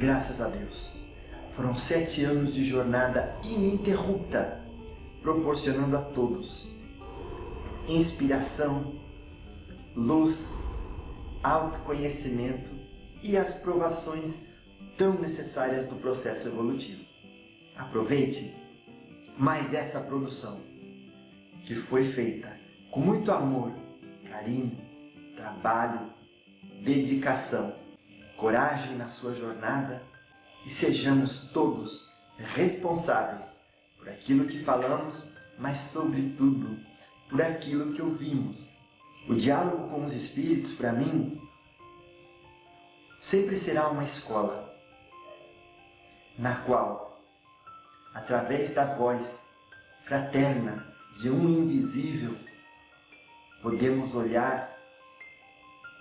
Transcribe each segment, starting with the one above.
Graças a Deus, foram 7 anos de jornada ininterrupta, proporcionando a todos inspiração, luz, autoconhecimento e as provações tão necessárias do processo evolutivo. Aproveite mais essa produção, que foi feita com muito amor, carinho, trabalho, dedicação, coragem na sua jornada, e sejamos todos responsáveis por aquilo que falamos, mas sobretudo por aquilo que ouvimos. O diálogo com os espíritos, para mim, sempre será uma escola, na qual, através da voz fraterna de um invisível, podemos olhar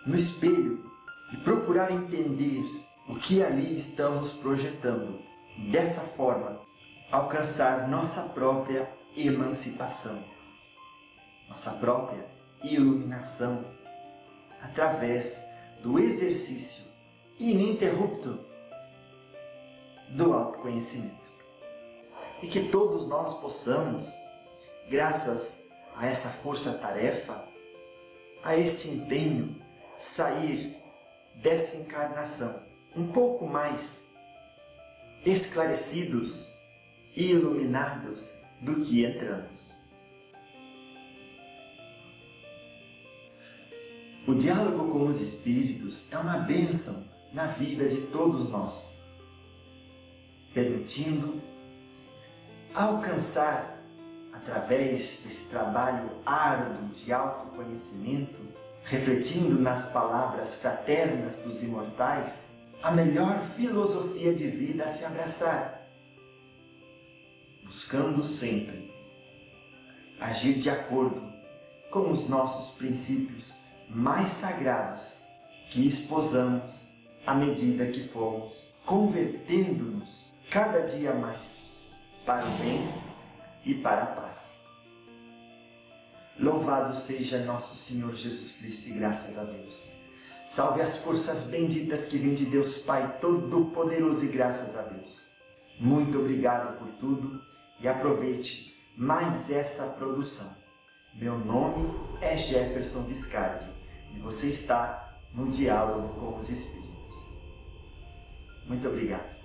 no espelho e procurar entender o que ali estamos projetando. E dessa forma, alcançar nossa própria emancipação, nossa própria iluminação, através do exercício ininterrupto do autoconhecimento. E que todos nós possamos, graças a essa força-tarefa, a este empenho, sair dessa encarnação um pouco mais esclarecidos e iluminados do que entramos. O diálogo com os espíritos é uma bênção na vida de todos nós, permitindo alcançar, através desse trabalho árduo de autoconhecimento, refletindo nas palavras fraternas dos imortais, a melhor filosofia de vida a se abraçar, buscando sempre agir de acordo com os nossos princípios mais sagrados, que esposamos à medida que fomos convertendo-nos cada dia mais para o bem e para a paz. Louvado seja nosso Senhor Jesus Cristo e graças a Deus. Salve as forças benditas que vêm de Deus Pai Todo-Poderoso e graças a Deus. Muito obrigado por tudo e aproveite mais essa produção. Meu nome é Jefferson Viscardi e você está no Diálogo com os Espíritos. Muito obrigado.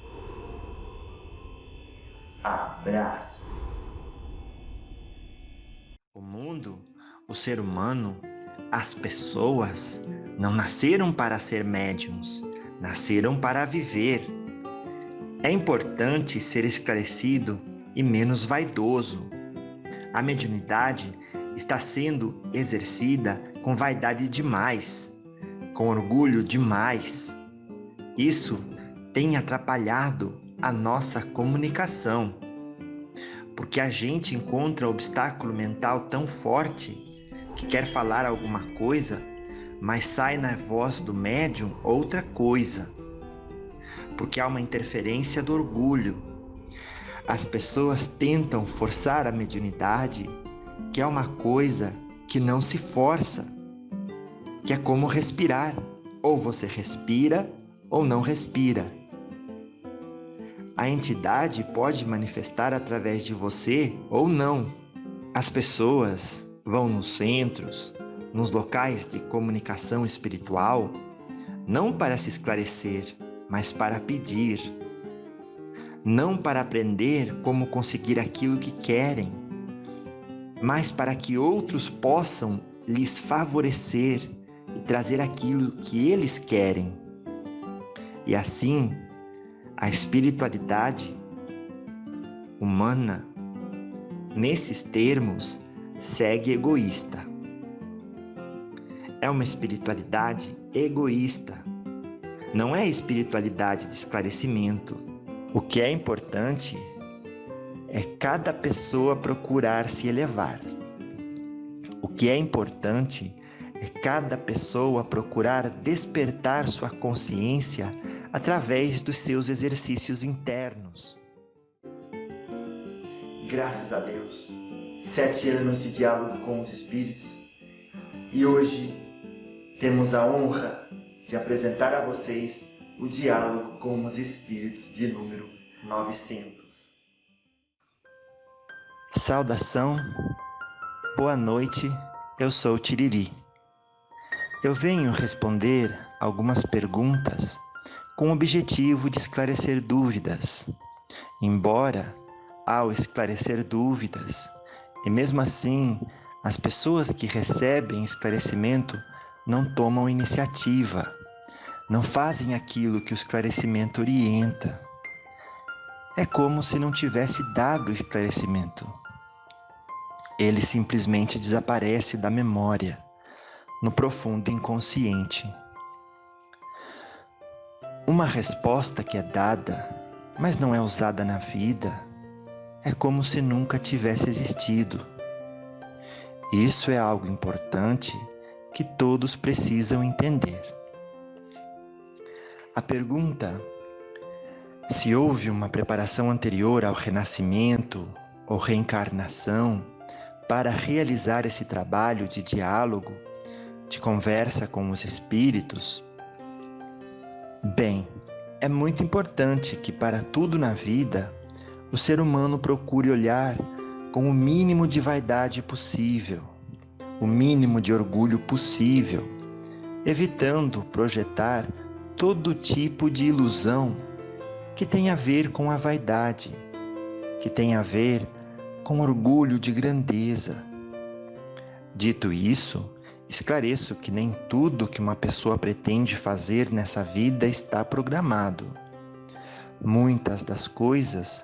Abraço. O mundo, o ser humano, as pessoas não nasceram para ser médiuns, nasceram para viver. É importante ser esclarecido e menos vaidoso. A mediunidade está sendo exercida com vaidade demais, com orgulho demais. Isso tem atrapalhado a nossa comunicação, porque a gente encontra obstáculo mental tão forte que quer falar alguma coisa, mas sai na voz do médium outra coisa, porque há uma interferência do orgulho. As pessoas tentam forçar a mediunidade, que é uma coisa que não se força, que é como respirar, ou você respira ou não respira. A entidade pode manifestar através de você ou não. As pessoas vão nos centros, nos locais de comunicação espiritual, não para se esclarecer, mas para pedir. Não para aprender como conseguir aquilo que querem, mas para que outros possam lhes favorecer e trazer aquilo que eles querem. E assim, a espiritualidade humana, nesses termos, segue egoísta. É uma espiritualidade egoísta. Não é espiritualidade de esclarecimento. O que é importante é cada pessoa procurar se elevar. O que é importante é cada pessoa procurar despertar sua consciência através dos seus exercícios internos. Graças a Deus, 7 anos de diálogo com os Espíritos, e hoje temos a honra de apresentar a vocês o diálogo com os espíritos de número 900. Saudação, boa noite, eu sou Tiriri. Eu venho responder algumas perguntas com o objetivo de esclarecer dúvidas. Embora, ao esclarecer dúvidas, e mesmo assim as pessoas que recebem esclarecimento não tomam iniciativa, não fazem aquilo que o esclarecimento orienta. É como se não tivesse dado o esclarecimento. Ele simplesmente desaparece da memória, no profundo inconsciente. Uma resposta que é dada, mas não é usada na vida, é como se nunca tivesse existido. Isso é algo importante que todos precisam entender. A pergunta se houve uma preparação anterior ao renascimento ou reencarnação para realizar esse trabalho de diálogo, de conversa com os espíritos? Bem, é muito importante que para tudo na vida o ser humano procure olhar com o mínimo de vaidade possível, o mínimo de orgulho possível, evitando projetar todo tipo de ilusão que tem a ver com a vaidade, que tem a ver com orgulho de grandeza. Dito isso, esclareço que nem tudo que uma pessoa pretende fazer nessa vida está programado. Muitas das coisas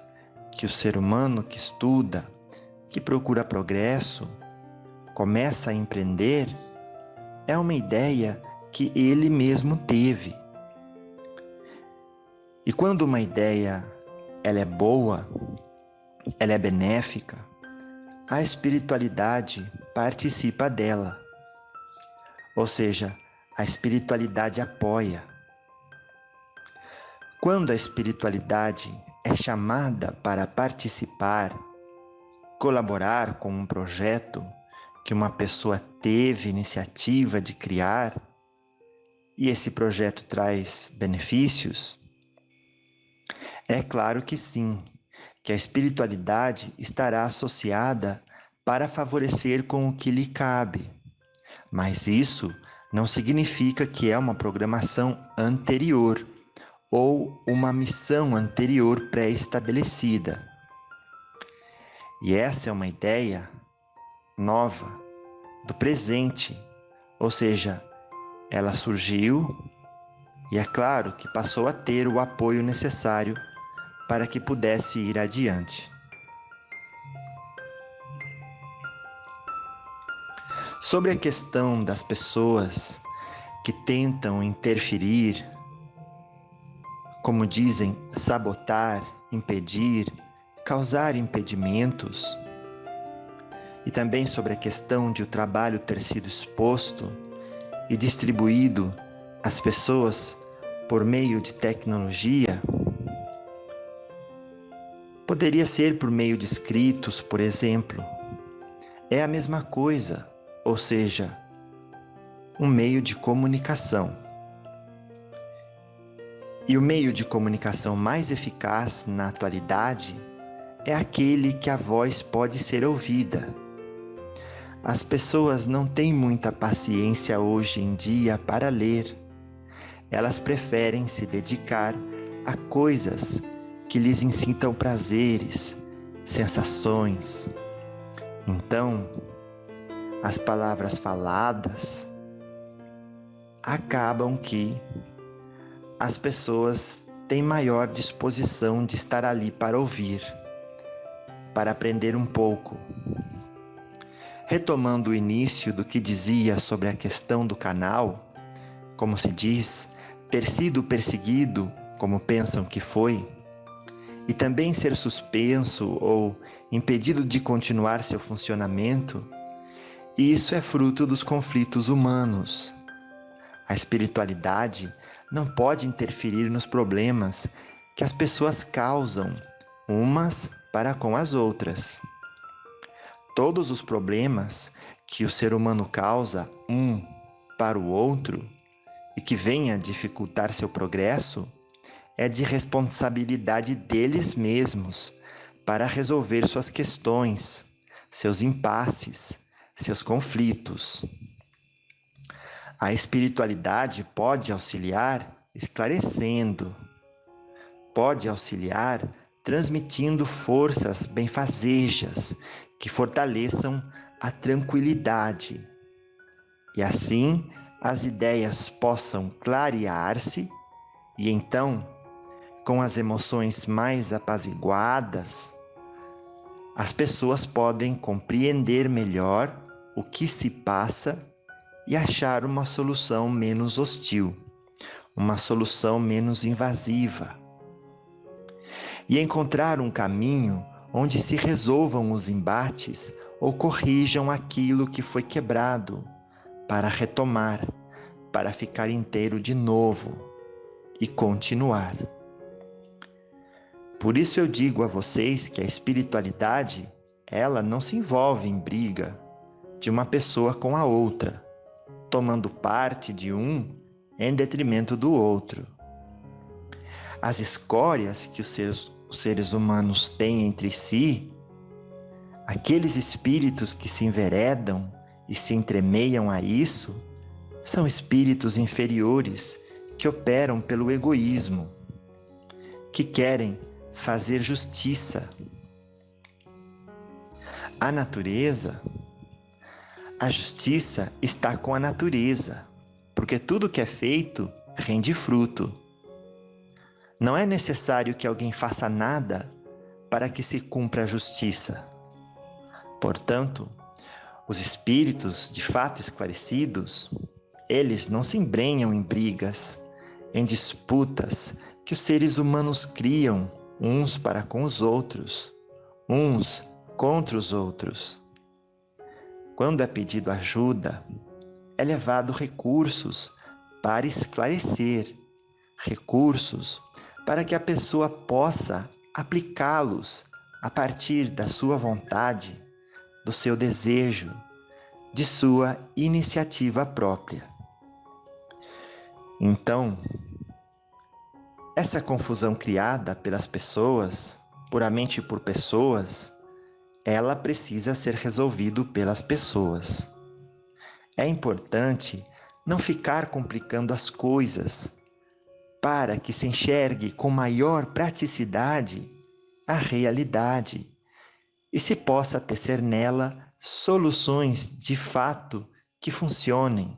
que o ser humano que estuda, que procura progresso, começa a empreender, é uma ideia que ele mesmo teve. E quando uma ideia ela é boa, ela é benéfica, a espiritualidade participa dela. Ou seja, a espiritualidade apoia. Quando a espiritualidade é chamada para participar, colaborar com um projeto que uma pessoa teve iniciativa de criar, e esse projeto traz benefícios, é claro que sim, que a espiritualidade estará associada para favorecer com o que lhe cabe. Mas isso não significa que é uma programação anterior ou uma missão anterior pré-estabelecida. E essa é uma ideia nova, do presente, ou seja, ela surgiu e é claro que passou a ter o apoio necessário para que pudesse ir adiante. Sobre a questão das pessoas que tentam interferir, como dizem, sabotar, impedir, causar impedimentos, e também sobre a questão de o trabalho ter sido exposto e distribuído às pessoas por meio de tecnologia, poderia ser por meio de escritos, por exemplo. É a mesma coisa, ou seja, um meio de comunicação. E o meio de comunicação mais eficaz na atualidade é aquele que a voz pode ser ouvida. As pessoas não têm muita paciência hoje em dia para ler. Elas preferem se dedicar a coisas que lhes incitam prazeres, sensações. Então, as palavras faladas acabam que as pessoas têm maior disposição de estar ali para ouvir, para aprender um pouco. Retomando o início do que dizia sobre a questão do canal, como se diz, ter sido perseguido como pensam que foi, e também ser suspenso ou impedido de continuar seu funcionamento, isso é fruto dos conflitos humanos. A espiritualidade não pode interferir nos problemas que as pessoas causam umas para com as outras. Todos os problemas que o ser humano causa um para o outro e que venha dificultar seu progresso, é de responsabilidade deles mesmos para resolver suas questões, seus impasses, seus conflitos. A espiritualidade pode auxiliar esclarecendo, pode auxiliar transmitindo forças benfazejas que fortaleçam a tranquilidade e assim as ideias possam clarear-se e então, com as emoções mais apaziguadas, as pessoas podem compreender melhor o que se passa e achar uma solução menos hostil, uma solução menos invasiva. E encontrar um caminho onde se resolvam os embates ou corrijam aquilo que foi quebrado, para retomar, para ficar inteiro de novo e continuar. Por isso eu digo a vocês que a espiritualidade, ela não se envolve em briga de uma pessoa com a outra, tomando parte de um em detrimento do outro. As escórias que os seres humanos têm entre si, aqueles espíritos que se enveredam e se entremeiam a isso, são espíritos inferiores que operam pelo egoísmo, que querem fazer justiça. A justiça está com a natureza, porque tudo que é feito rende fruto. Não é necessário que alguém faça nada para que se cumpra a justiça. Portanto, os espíritos de fato esclarecidos, eles não se embrenham em brigas, em disputas que os seres humanos criam uns para com os outros, uns contra os outros. Quando é pedido ajuda, é levado recursos para esclarecer, recursos para que a pessoa possa aplicá-los a partir da sua vontade, do seu desejo, de sua iniciativa própria. Então, essa confusão criada pelas pessoas, puramente por pessoas, ela precisa ser resolvida pelas pessoas. É importante não ficar complicando as coisas para que se enxergue com maior praticidade a realidade e se possa tecer nela soluções de fato que funcionem,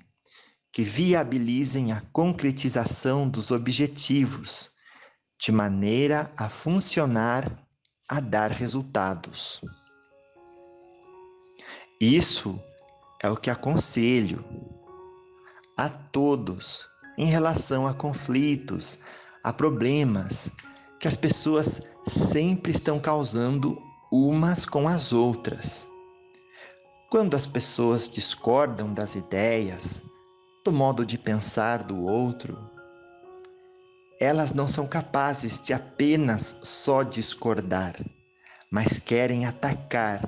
que viabilizem a concretização dos objetivos, de maneira a funcionar, a dar resultados. Isso é o que aconselho a todos em relação a conflitos, a problemas que as pessoas sempre estão causando umas com as outras. Quando as pessoas discordam das ideias, do modo de pensar do outro, elas não são capazes de apenas só discordar, mas querem atacar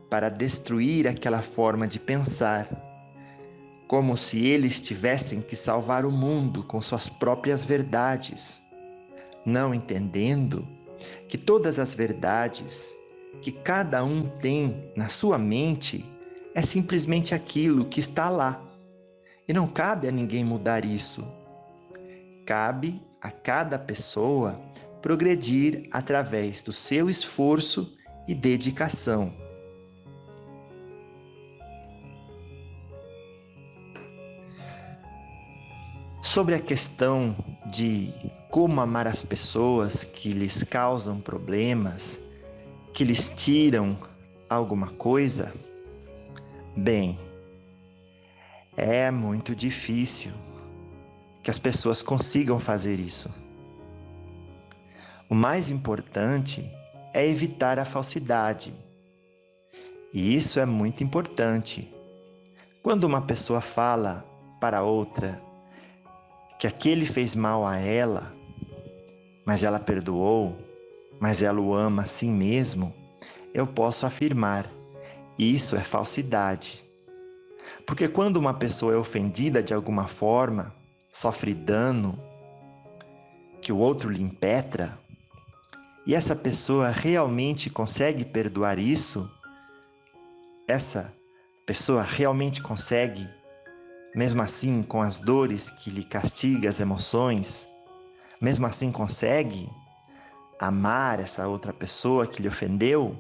para destruir aquela forma de pensar, como se eles tivessem que salvar o mundo com suas próprias verdades, não entendendo que todas as verdades que cada um tem na sua mente é simplesmente aquilo que está lá. E não cabe a ninguém mudar isso. Cabe a cada pessoa progredir através do seu esforço e dedicação. Sobre a questão de como amar as pessoas que lhes causam problemas, que lhes tiram alguma coisa, bem, é muito difícil que as pessoas consigam fazer isso. O mais importante é evitar a falsidade. E isso é muito importante. Quando uma pessoa fala para outra que aquele fez mal a ela, mas ela perdoou, mas ela o ama assim mesmo, eu posso afirmar, isso é falsidade. Porque quando uma pessoa é ofendida de alguma forma, sofre dano, que o outro lhe impetra, e essa pessoa realmente consegue perdoar isso, essa pessoa realmente consegue, mesmo assim com as dores que lhe castiga as emoções, mesmo assim consegue amar essa outra pessoa que lhe ofendeu,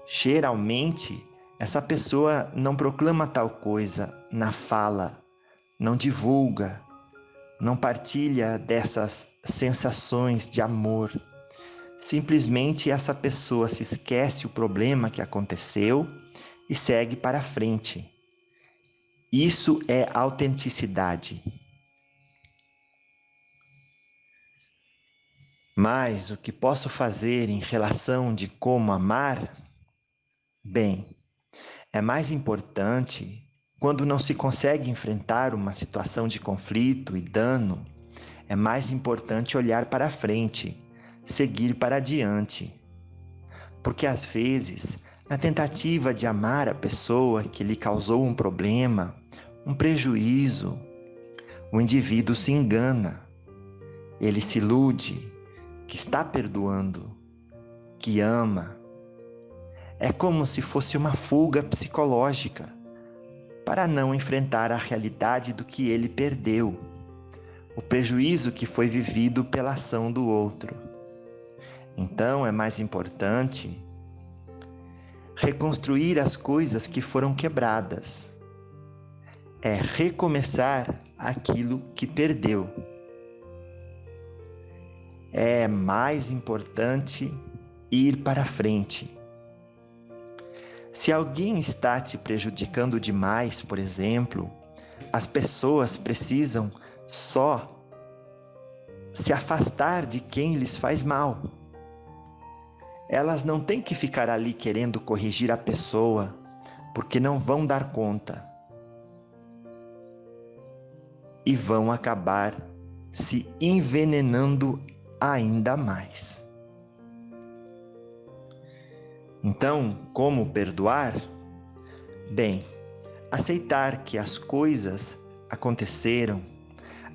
geralmente essa pessoa não proclama tal coisa na fala, não divulga, não partilha dessas sensações de amor. Simplesmente essa pessoa se esquece o problema que aconteceu e segue para frente. Isso é autenticidade. Mas o que posso fazer em relação de como amar? Bem, é mais importante quando não se consegue enfrentar uma situação de conflito e dano, é mais importante olhar para frente, seguir para adiante. Porque às vezes, na tentativa de amar a pessoa que lhe causou um problema, um prejuízo, o indivíduo se engana. Ele se ilude que está perdoando, que ama. É como se fosse uma fuga psicológica para não enfrentar a realidade do que ele perdeu, o prejuízo que foi vivido pela ação do outro. Então é mais importante reconstruir as coisas que foram quebradas. É recomeçar aquilo que perdeu. É mais importante ir para frente. Se alguém está te prejudicando demais, por exemplo, as pessoas precisam só se afastar de quem lhes faz mal. Elas não têm que ficar ali querendo corrigir a pessoa, porque não vão dar conta. E vão acabar se envenenando ainda mais. Então, como perdoar? Bem, aceitar que as coisas aconteceram,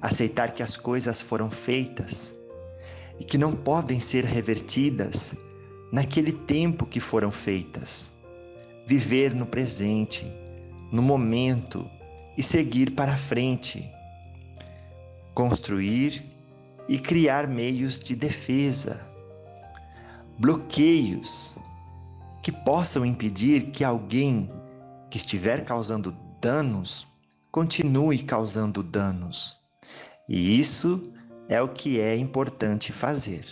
aceitar que as coisas foram feitas e que não podem ser revertidas naquele tempo que foram feitas. Viver no presente, no momento e seguir para frente. Construir e criar meios de defesa, bloqueios que possam impedir que alguém que estiver causando danos continue causando danos. E isso é o que é importante fazer.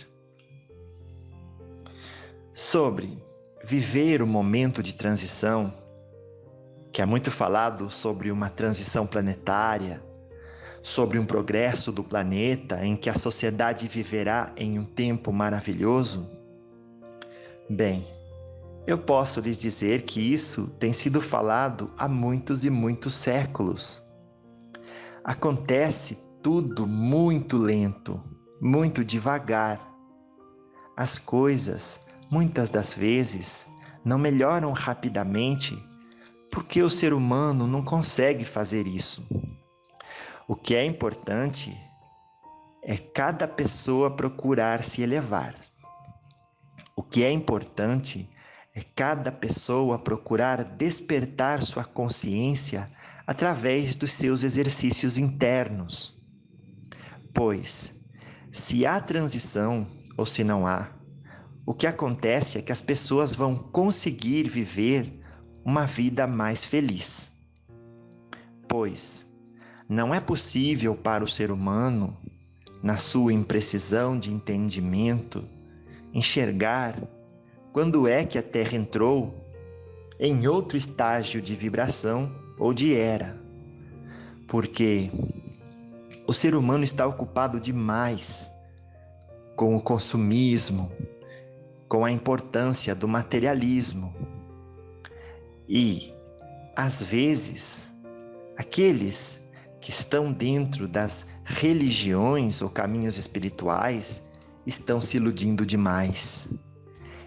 Sobre viver o momento de transição, que é muito falado sobre uma transição planetária, sobre um progresso do planeta em que a sociedade viverá em um tempo maravilhoso? Bem, eu posso lhes dizer que isso tem sido falado há muitos e muitos séculos. Acontece tudo muito lento, muito devagar. As coisas, muitas das vezes, não melhoram rapidamente porque o ser humano não consegue fazer isso. O que é importante é cada pessoa procurar se elevar. O que é importante é cada pessoa procurar despertar sua consciência através dos seus exercícios internos. Pois, se há transição ou se não há, o que acontece é que as pessoas vão conseguir viver uma vida mais feliz. Pois, não é possível para o ser humano, na sua imprecisão de entendimento, enxergar quando é que a Terra entrou em outro estágio de vibração ou de era. Porque o ser humano está ocupado demais com o consumismo, com a importância do materialismo. E, às vezes, aqueles que estão dentro das religiões ou caminhos espirituais estão se iludindo demais.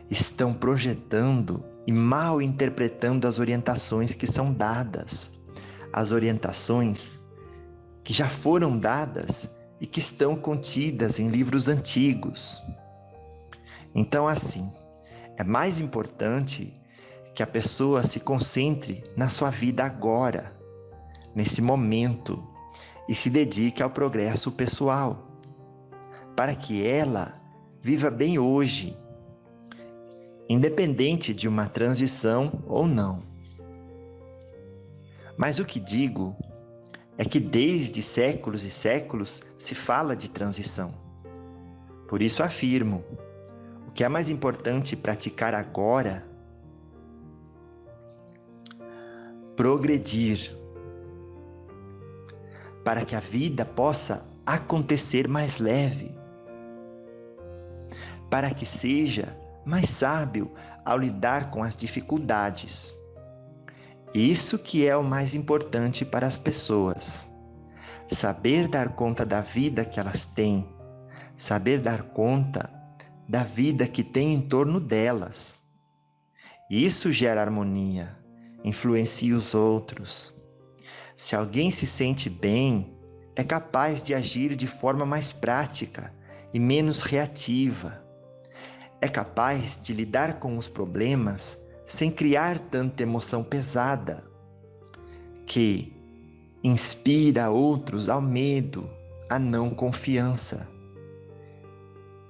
Estão projetando e mal interpretando as orientações que são dadas. As orientações que já foram dadas e que estão contidas em livros antigos. Então, assim, é mais importante que a pessoa se concentre na sua vida agora, nesse momento, e se dedique ao progresso pessoal, para que ela viva bem hoje, independente de uma transição ou não. Mas o que digo é que desde séculos e séculos se fala de transição. Por isso afirmo, o que é mais importante praticar agora? Progredir, para que a vida possa acontecer mais leve, para que seja mais sábio ao lidar com as dificuldades. Isso que é o mais importante para as pessoas. Saber dar conta da vida que elas têm, saber dar conta da vida que tem em torno delas. Isso gera harmonia, influencia os outros. Se alguém se sente bem, é capaz de agir de forma mais prática e menos reativa. É capaz de lidar com os problemas sem criar tanta emoção pesada, que inspira outros ao medo, à não confiança.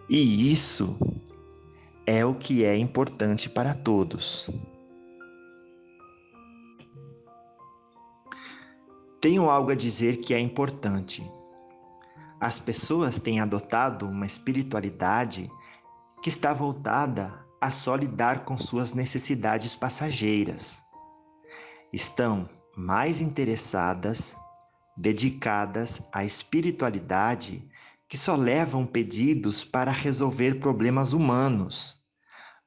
E isso é o que é importante para todos. Tenho algo a dizer que é importante. As pessoas têm adotado uma espiritualidade que está voltada a só lidar com suas necessidades passageiras. Estão mais interessadas, dedicadas à espiritualidade que só levam pedidos para resolver problemas humanos,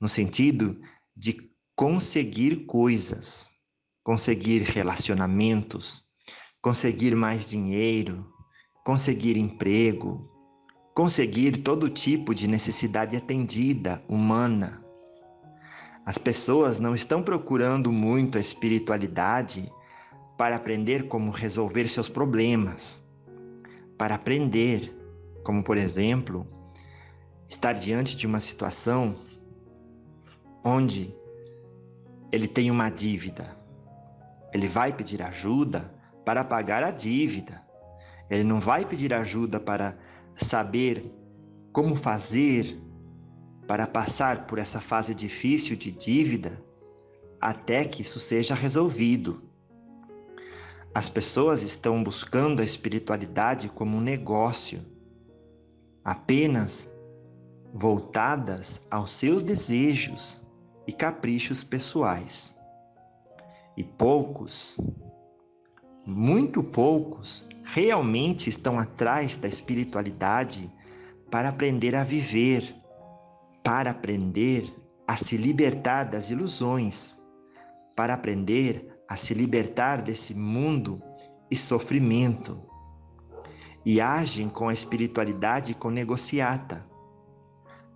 no sentido de conseguir coisas, conseguir relacionamentos, conseguir mais dinheiro, conseguir emprego, conseguir todo tipo de necessidade atendida, humana. As pessoas não estão procurando muito a espiritualidade para aprender como resolver seus problemas, para aprender, como por exemplo, estar diante de uma situação onde ele tem uma dívida. Ele vai pedir ajuda para pagar a dívida. Ele não vai pedir ajuda para saber como fazer para passar por essa fase difícil de dívida até que isso seja resolvido. As pessoas estão buscando a espiritualidade como um negócio, apenas voltadas aos seus desejos e caprichos pessoais. E poucos, muito poucos, realmente estão atrás da espiritualidade para aprender a viver, para aprender a se libertar das ilusões, para aprender a se libertar desse mundo e sofrimento. E agem com a espiritualidade com negociata,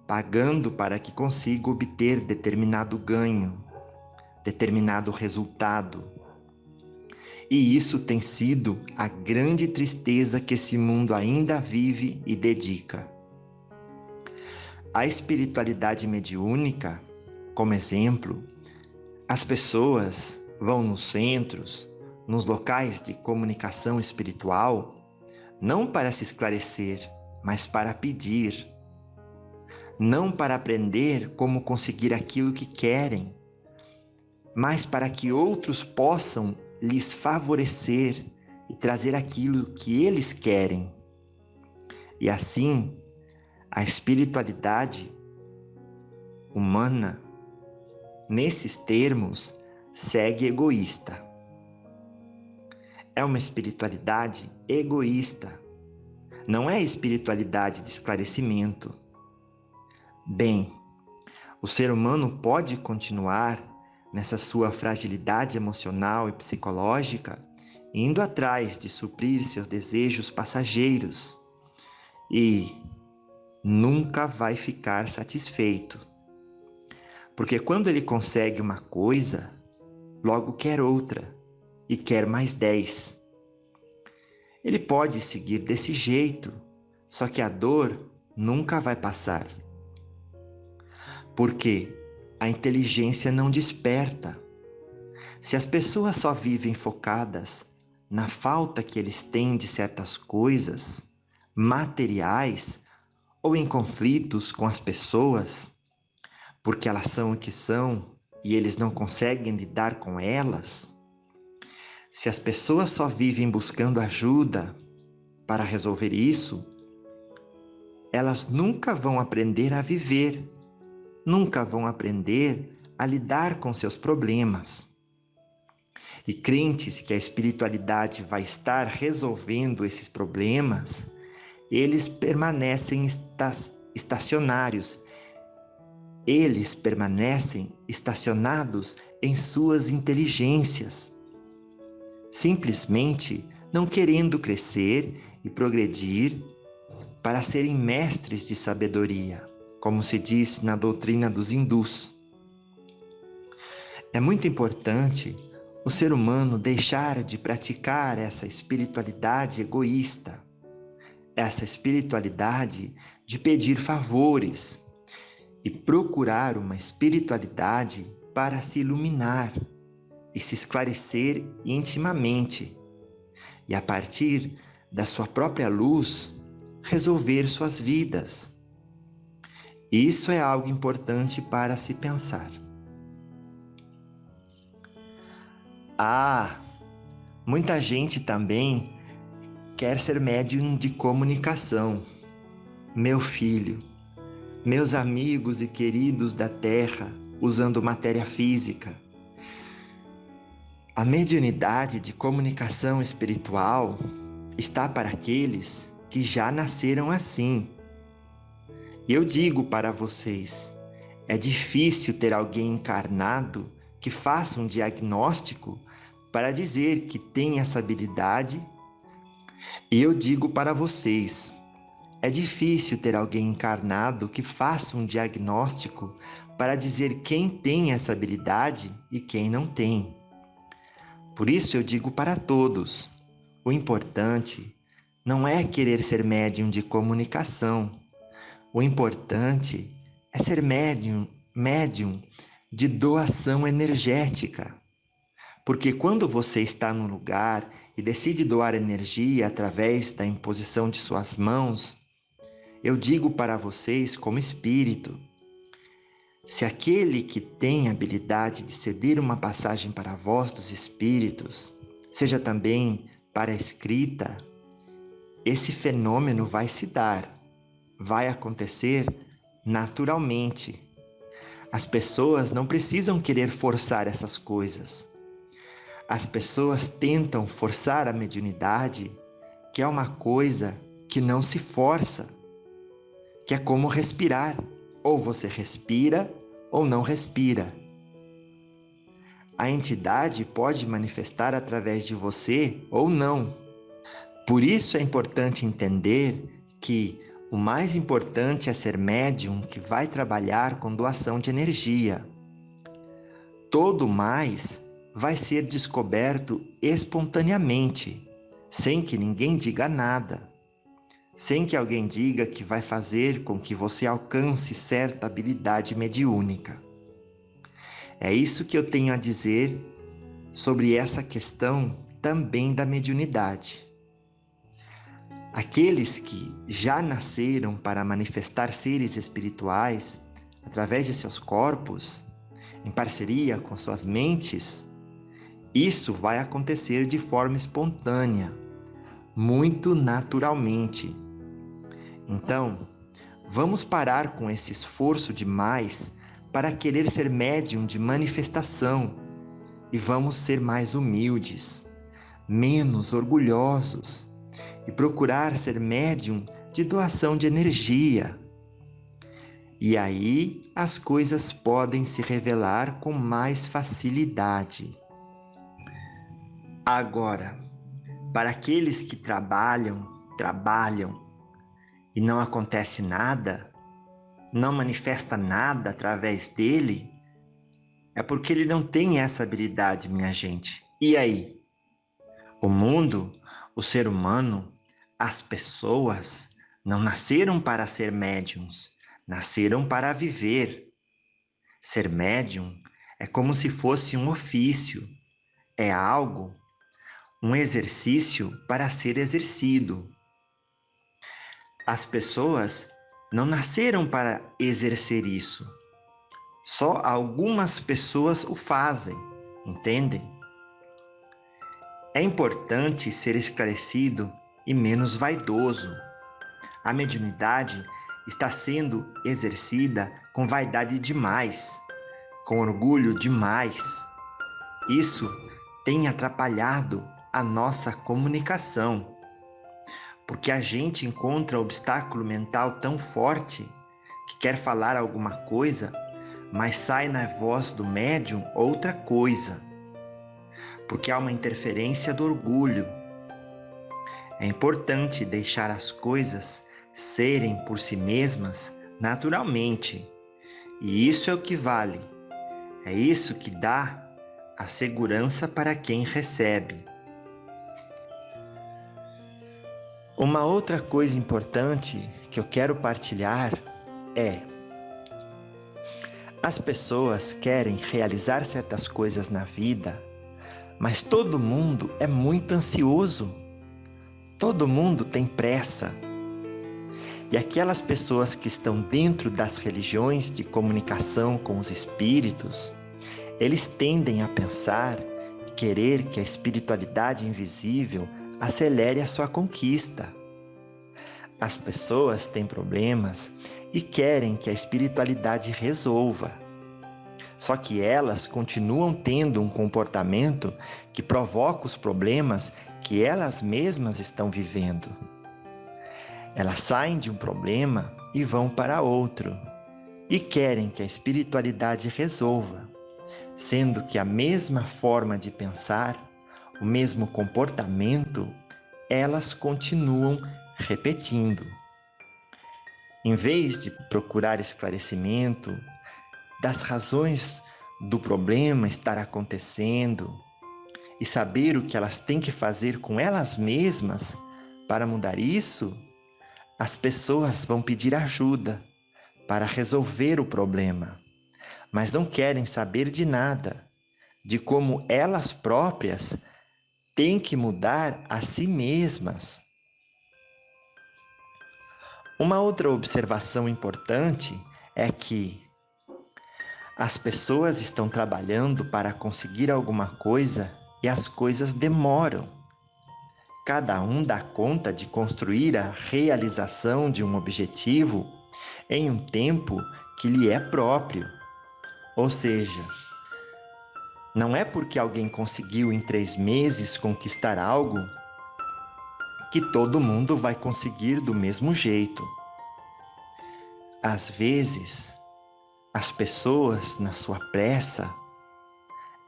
pagando para que consiga obter determinado ganho, determinado resultado. E isso tem sido a grande tristeza que esse mundo ainda vive e dedica. A espiritualidade mediúnica, como exemplo, as pessoas vão nos centros, nos locais de comunicação espiritual, não para se esclarecer, mas para pedir. Não para aprender como conseguir aquilo que querem, mas para que outros possam lhes favorecer e trazer aquilo que eles querem. E assim, a espiritualidade humana, nesses termos, segue egoísta. É uma espiritualidade egoísta. Não é espiritualidade de esclarecimento. Bem, o ser humano pode continuar nessa sua fragilidade emocional e psicológica, indo atrás de suprir seus desejos passageiros e nunca vai ficar satisfeito. Porque quando ele consegue uma coisa, logo quer outra e quer mais 10. ele pode seguir desse jeito, só que a dor nunca vai passar. Porque a inteligência não desperta. Se as pessoas só vivem focadas na falta que eles têm de certas coisas materiais ou em conflitos com as pessoas, porque elas são o que são e eles não conseguem lidar com elas, se as pessoas só vivem buscando ajuda para resolver isso, elas nunca vão aprender a viver, nunca vão aprender a lidar com seus problemas. E crentes que a espiritualidade vai estar resolvendo esses problemas, eles permanecem estacionários. Eles permanecem estacionados em suas inteligências, simplesmente não querendo crescer e progredir para serem mestres de sabedoria, como se diz na doutrina dos hindus. É muito importante o ser humano deixar de praticar essa espiritualidade egoísta, essa espiritualidade de pedir favores e procurar uma espiritualidade para se iluminar e se esclarecer intimamente e, a partir da sua própria luz, resolver suas vidas. Isso é algo importante para se pensar. Muita gente também quer ser médium de comunicação. Meu filho, meus amigos e queridos da Terra, usando matéria física, a mediunidade de comunicação espiritual está para aqueles que já nasceram assim. E eu digo para vocês, é difícil ter alguém encarnado que faça um diagnóstico para dizer que tem essa habilidade. E eu digo para vocês, é difícil ter alguém encarnado que faça um diagnóstico para dizer quem tem essa habilidade e quem não tem. Por isso eu digo para todos, o importante não é querer ser médium de comunicação. O importante é ser médium de doação energética. Porque quando você está num lugar e decide doar energia através da imposição de suas mãos, eu digo para vocês como espírito, se aquele que tem a habilidade de ceder uma passagem para a voz dos espíritos, seja também para a escrita, esse fenômeno vai se dar, vai acontecer naturalmente. As pessoas não precisam querer forçar essas coisas. As pessoas tentam forçar a mediunidade, que é uma coisa que não se força, que é como respirar. Ou você respira ou não respira. A entidade pode manifestar através de você ou não. Por isso é importante entender que o mais importante é ser médium que vai trabalhar com doação de energia. Todo mais vai ser descoberto espontaneamente, sem que ninguém diga nada. Sem que alguém diga que vai fazer com que você alcance certa habilidade mediúnica. É isso que eu tenho a dizer sobre essa questão também da mediunidade. Aqueles que já nasceram para manifestar seres espirituais através de seus corpos, em parceria com suas mentes, isso vai acontecer de forma espontânea, muito naturalmente. Então, vamos parar com esse esforço demais para querer ser médium de manifestação e vamos ser mais humildes, menos orgulhosos e procurar ser médium de doação de energia. E aí as coisas podem se revelar com mais facilidade. Agora, para aqueles que trabalham e não acontece nada, não manifesta nada através dele, é porque ele não tem essa habilidade, minha gente. E aí? O mundo O ser humano, as pessoas, não nasceram para ser médiums, nasceram para viver. Ser médium é como se fosse um ofício, é algo, um exercício para ser exercido. As pessoas não nasceram para exercer isso. Só algumas pessoas o fazem, entendem? É importante ser esclarecido e menos vaidoso. A mediunidade está sendo exercida com vaidade demais, com orgulho demais. Isso tem atrapalhado a nossa comunicação, porque a gente encontra obstáculo mental tão forte que quer falar alguma coisa, mas sai na voz do médium outra coisa, porque há uma interferência do orgulho. É importante deixar as coisas serem por si mesmas naturalmente, e isso é o que vale. É isso que dá a segurança para quem recebe. Uma outra coisa importante que eu quero partilhar é: as pessoas querem realizar certas coisas na vida, mas todo mundo é muito ansioso. Todo mundo tem pressa. E aquelas pessoas que estão dentro das religiões de comunicação com os espíritos, eles tendem a pensar e querer que a espiritualidade invisível acelere a sua conquista. As pessoas têm problemas e querem que a espiritualidade resolva. Só que elas continuam tendo um comportamento que provoca os problemas que elas mesmas estão vivendo. Elas saem de um problema e vão para outro, e querem que a espiritualidade resolva, sendo que a mesma forma de pensar, o mesmo comportamento, elas continuam repetindo. Em vez de procurar esclarecimento das razões do problema estar acontecendo e saber o que elas têm que fazer com elas mesmas para mudar isso, as pessoas vão pedir ajuda para resolver o problema, mas não querem saber de nada, de como elas próprias têm que mudar a si mesmas. Uma outra observação importante é que as pessoas estão trabalhando para conseguir alguma coisa e as coisas demoram. Cada um dá conta de construir a realização de um objetivo em um tempo que lhe é próprio. Ou seja, não é porque alguém conseguiu em 3 meses conquistar algo que todo mundo vai conseguir do mesmo jeito. Às vezes, as pessoas, na sua pressa,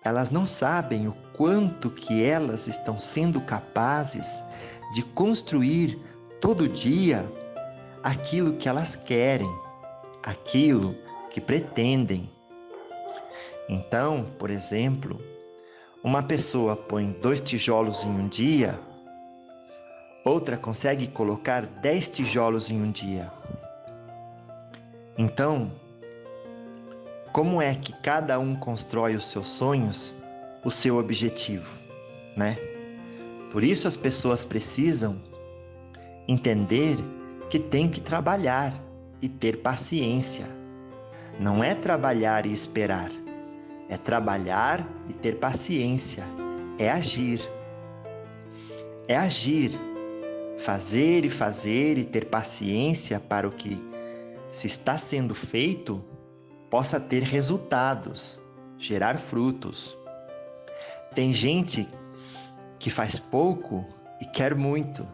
elas não sabem o quanto que elas estão sendo capazes de construir todo dia aquilo que elas querem, aquilo que pretendem. Então, por exemplo, uma pessoa põe 2 tijolos em um dia, outra consegue colocar 10 tijolos em um dia. Então, como é que cada um constrói os seus sonhos, o seu objetivo, né? Por isso as pessoas precisam entender que tem que trabalhar e ter paciência. Não é trabalhar e esperar, é trabalhar e ter paciência, é agir. É agir, fazer e ter paciência para o que se está sendo feito possa ter resultados, gerar frutos. Tem gente que faz pouco e quer muito.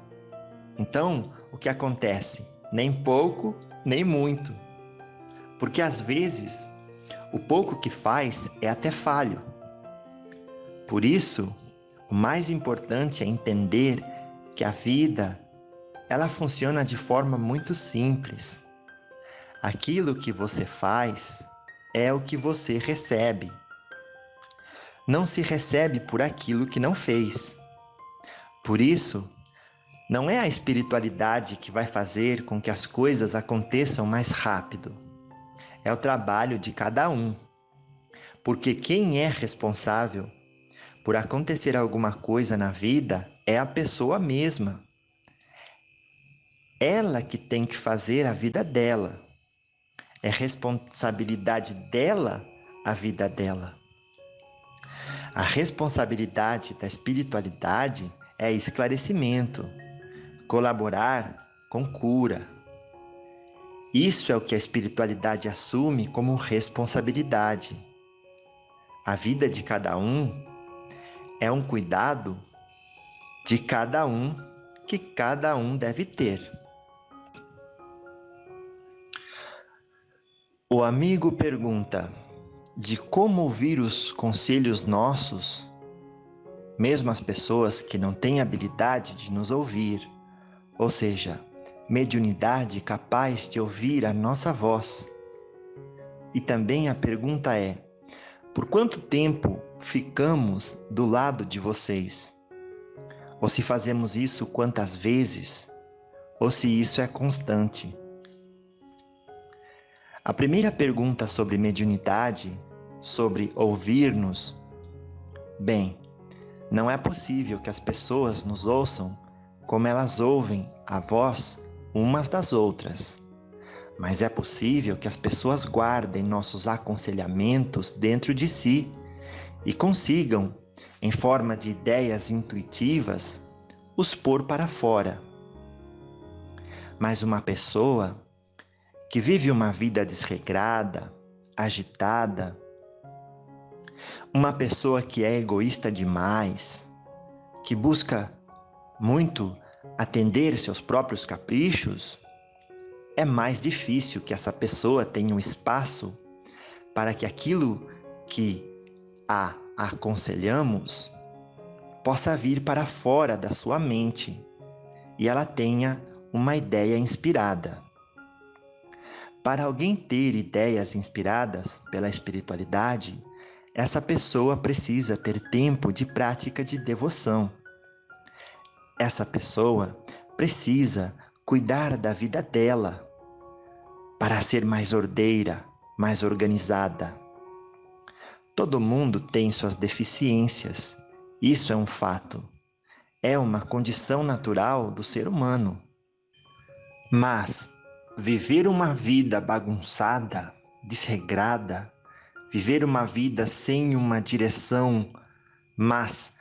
Então, o que acontece? Nem pouco, nem muito. Porque às vezes, o pouco que faz é até falho. Por isso, o mais importante é entender que a vida, ela funciona de forma muito simples. Aquilo que você faz é o que você recebe. Não se recebe por aquilo que não fez. Por isso, Não é a espiritualidade que vai fazer com que as coisas aconteçam mais rápido. É o trabalho de cada um. Porque quem é responsável por acontecer alguma coisa na vida é a pessoa mesma. Ela que tem que fazer a vida dela. É responsabilidade dela a vida dela. A responsabilidade da espiritualidade é esclarecimento, colaborar com cura. Isso é o que a espiritualidade assume como responsabilidade. A vida de cada um é um cuidado de cada um que cada um deve ter. O amigo pergunta de como ouvir os conselhos nossos, mesmo as pessoas que não têm habilidade de nos ouvir, ou seja, mediunidade capaz de ouvir a nossa voz. E também a pergunta é: por quanto tempo ficamos do lado de vocês? Ou se fazemos isso quantas vezes? Ou se isso é constante? A primeira pergunta sobre mediunidade, sobre ouvir-nos, bem, não é possível que as pessoas nos ouçam como elas ouvem a voz umas das outras. Mas é possível que as pessoas guardem nossos aconselhamentos dentro de si e consigam, em forma de ideias intuitivas, os pôr para fora. Mas uma pessoa que vive uma vida desregrada, agitada, uma pessoa que é egoísta demais, que busca muito atender seus próprios caprichos, é mais difícil que essa pessoa tenha um espaço para que aquilo que a aconselhamos possa vir para fora da sua mente e ela tenha uma ideia inspirada. Para alguém ter ideias inspiradas pela espiritualidade, essa pessoa precisa ter tempo de prática de devoção. Essa pessoa precisa cuidar da vida dela para ser mais ordeira, mais organizada. Todo mundo tem suas deficiências, isso é um fato. É uma condição natural do ser humano. Mas viver uma vida bagunçada, desregrada, viver uma vida sem uma direção, mas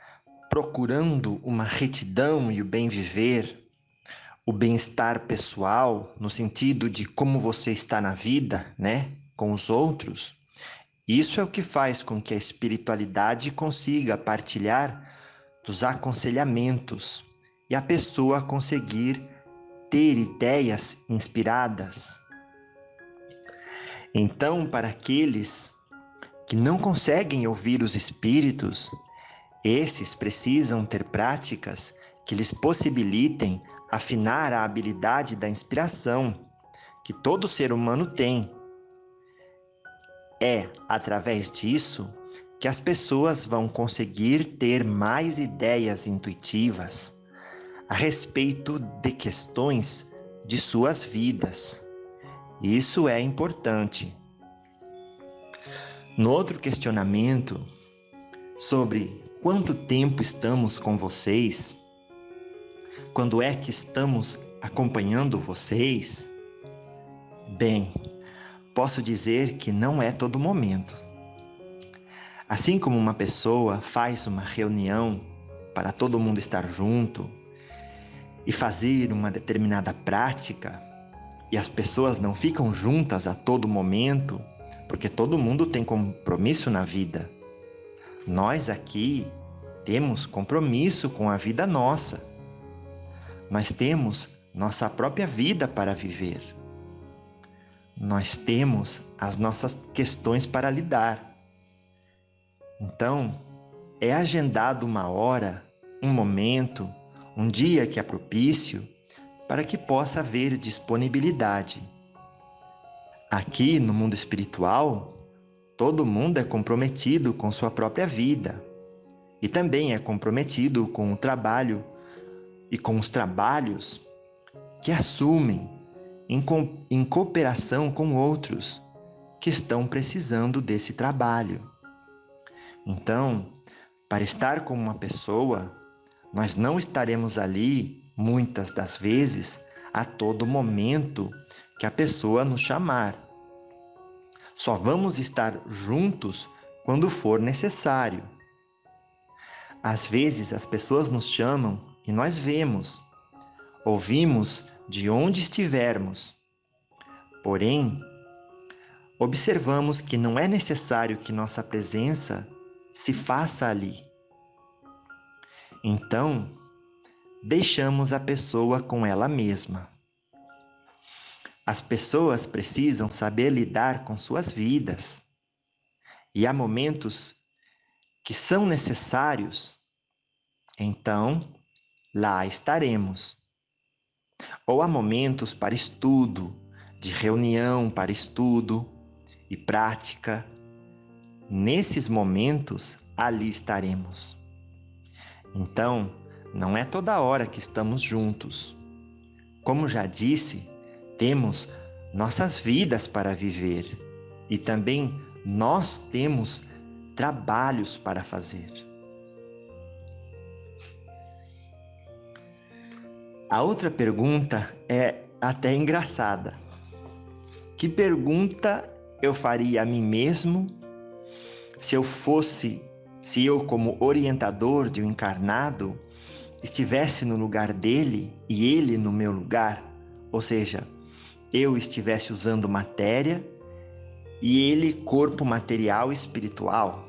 procurando uma retidão e o bem viver, o bem-estar pessoal, no sentido de como você está na vida, né, com os outros, isso é o que faz com que a espiritualidade consiga partilhar dos aconselhamentos e a pessoa conseguir ter ideias inspiradas. Então, para aqueles que não conseguem ouvir os espíritos, esses precisam ter práticas que lhes possibilitem afinar a habilidade da inspiração que todo ser humano tem. É através disso que as pessoas vão conseguir ter mais ideias intuitivas a respeito de questões de suas vidas. Isso é importante. No outro questionamento sobre quanto tempo estamos com vocês, quando é que estamos acompanhando vocês, bem, posso dizer que não é todo momento. Assim como uma pessoa faz uma reunião para todo mundo estar junto e fazer uma determinada prática, e as pessoas não ficam juntas a todo momento, porque todo mundo tem compromisso na vida. Nós aqui temos compromisso com a vida nossa. Nós temos nossa própria vida para viver. Nós temos as nossas questões para lidar. Então, é agendado uma hora, um momento, um dia que é propício para que possa haver disponibilidade. Aqui no mundo espiritual, todo mundo é comprometido com sua própria vida e também é comprometido com o trabalho e com os trabalhos que assumem em cooperação com outros que estão precisando desse trabalho. Então, para estar com uma pessoa, nós não estaremos ali, muitas das vezes, a todo momento que a pessoa nos chamar. Só vamos estar juntos quando for necessário. Às vezes as pessoas nos chamam e nós vemos, ouvimos de onde estivermos. Porém, observamos que não é necessário que nossa presença se faça ali. Então, deixamos a pessoa com ela mesma. As pessoas precisam saber lidar com suas vidas. E há momentos que são necessários, então lá estaremos. Ou há momentos para estudo, de reunião para estudo e prática. Nesses momentos, ali estaremos. Então, não é toda hora que estamos juntos. Como já disse, temos nossas vidas para viver e também nós temos trabalhos para fazer. A outra pergunta é até engraçada. Que pergunta eu faria a mim mesmo se eu como orientador de um encarnado estivesse no lugar dele e ele no meu lugar? Ou seja, eu estivesse usando matéria e ele corpo material e espiritual?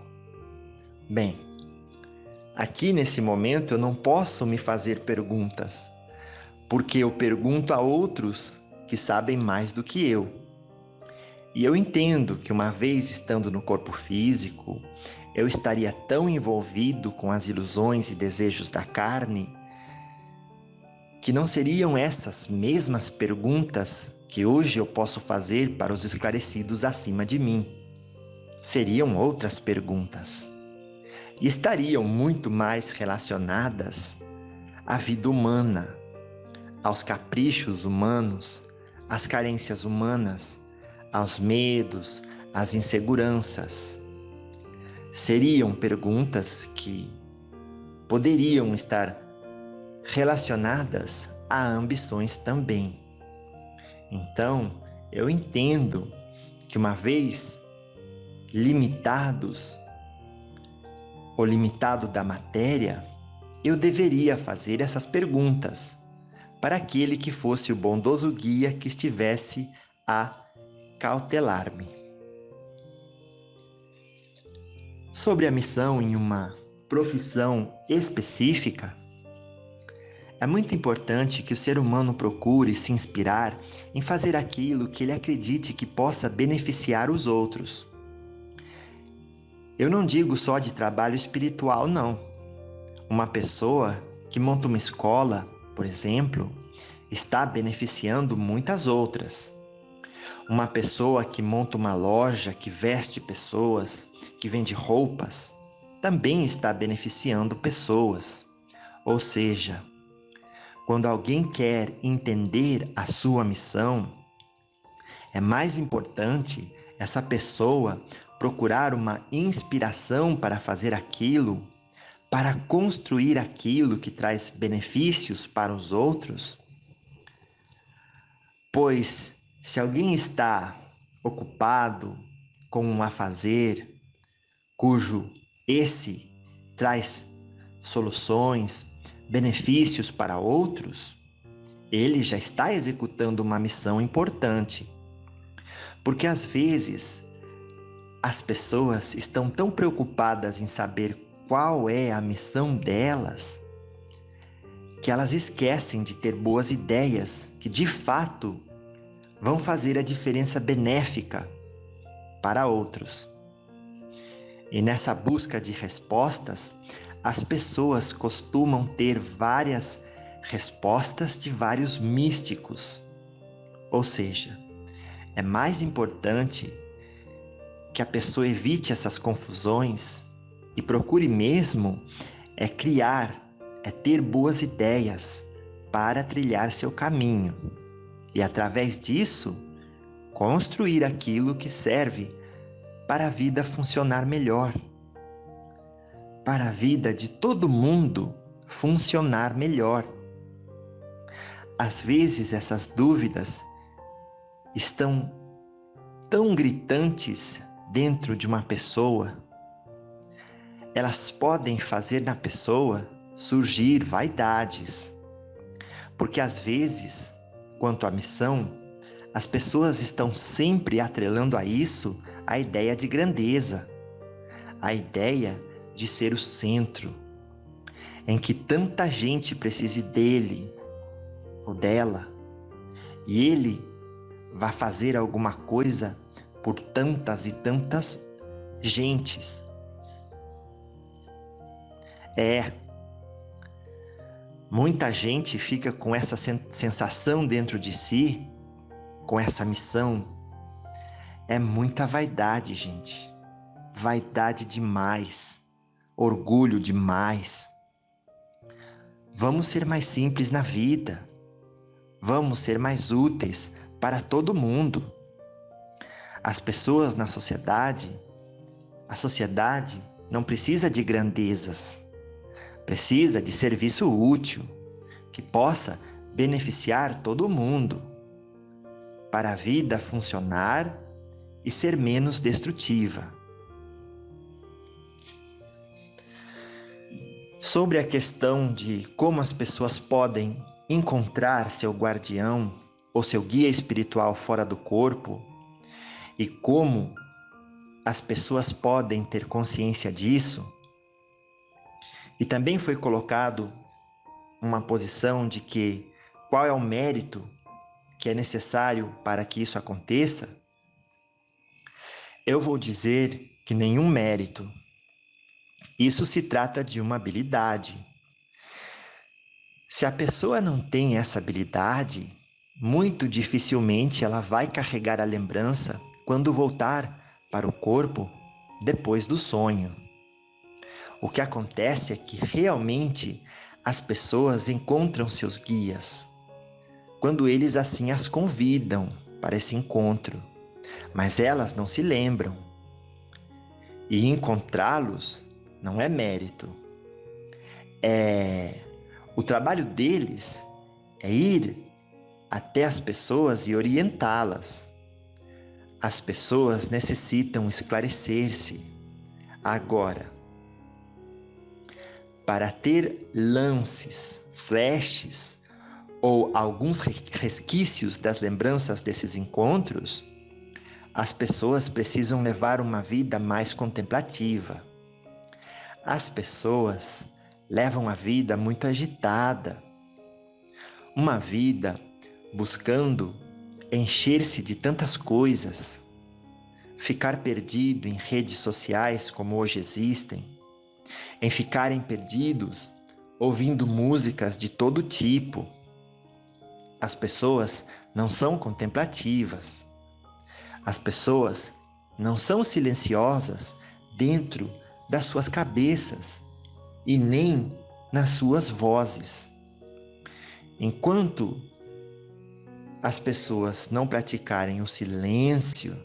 Bem, aqui nesse momento eu não posso me fazer perguntas, porque eu pergunto a outros que sabem mais do que eu. E eu entendo que uma vez estando no corpo físico, eu estaria tão envolvido com as ilusões e desejos da carne, que não seriam essas mesmas perguntas que hoje eu posso fazer para os esclarecidos acima de mim. Seriam outras perguntas. E estariam muito mais relacionadas à vida humana, aos caprichos humanos, às carências humanas, aos medos, às inseguranças. Seriam perguntas que poderiam estar relacionadas a ambições também. Então, eu entendo que uma vez limitados ou limitado da matéria, eu deveria fazer essas perguntas para aquele que fosse o bondoso guia que estivesse a cautelar-me. Sobre a missão em uma profissão específica, é muito importante que o ser humano procure se inspirar em fazer aquilo que ele acredite que possa beneficiar os outros. Eu não digo só de trabalho espiritual, não. Uma pessoa que monta uma escola, por exemplo, está beneficiando muitas outras. Uma pessoa que monta uma loja, que veste pessoas, que vende roupas, também está beneficiando pessoas. Ou seja, quando alguém quer entender a sua missão, é mais importante essa pessoa procurar uma inspiração para fazer aquilo, para construir aquilo que traz benefícios para os outros. Pois, se alguém está ocupado com um afazer cujo esse traz soluções, benefícios para outros, ele já está executando uma missão importante. Porque às vezes as pessoas estão tão preocupadas em saber qual é a missão delas, que elas esquecem de ter boas ideias que de fato vão fazer a diferença benéfica para outros. E nessa busca de respostas, as pessoas costumam ter várias respostas de vários místicos. Ou seja, é mais importante que a pessoa evite essas confusões e procure mesmo criar, ter boas ideias para trilhar seu caminho e, através disso, construir aquilo que serve para a vida funcionar melhor, para a vida de todo mundo funcionar melhor. Às vezes essas dúvidas estão tão gritantes dentro de uma pessoa, elas podem fazer na pessoa surgir vaidades, porque às vezes, quanto à missão, as pessoas estão sempre atrelando a isso a ideia de grandeza, a ideia de ser o centro, em que tanta gente precise dele ou dela, e ele vai fazer alguma coisa por tantas e tantas gentes. Muita gente fica com essa sensação dentro de si, com essa missão. É muita vaidade, gente. Vaidade demais. Orgulho demais. Vamos ser mais simples na vida. Vamos ser mais úteis para todo mundo. As pessoas na sociedade, a sociedade não precisa de grandezas. Precisa de serviço útil, que possa beneficiar todo mundo, para a vida funcionar e ser menos destrutiva. Sobre a questão de como as pessoas podem encontrar seu guardião ou seu guia espiritual fora do corpo e como as pessoas podem ter consciência disso, e também foi colocado uma posição de que qual é o mérito que é necessário para que isso aconteça, eu vou dizer que nenhum mérito. Isso se trata de uma habilidade. Se a pessoa não tem essa habilidade, muito dificilmente ela vai carregar a lembrança quando voltar para o corpo depois do sonho. O que acontece é que realmente as pessoas encontram seus guias quando eles assim as convidam para esse encontro, mas elas não se lembram. E encontrá-los não é mérito. O trabalho deles é ir até as pessoas e orientá-las. As pessoas necessitam esclarecer-se. Agora, para ter lances, flashes ou alguns resquícios das lembranças desses encontros, as pessoas precisam levar uma vida mais contemplativa. As pessoas levam a vida muito agitada, uma vida buscando encher-se de tantas coisas, ficar perdido em redes sociais como hoje existem, em ficarem perdidos ouvindo músicas de todo tipo. As pessoas não são contemplativas. As pessoas não são silenciosas dentro das suas cabeças e nem nas suas vozes. Enquanto as pessoas não praticarem o silêncio,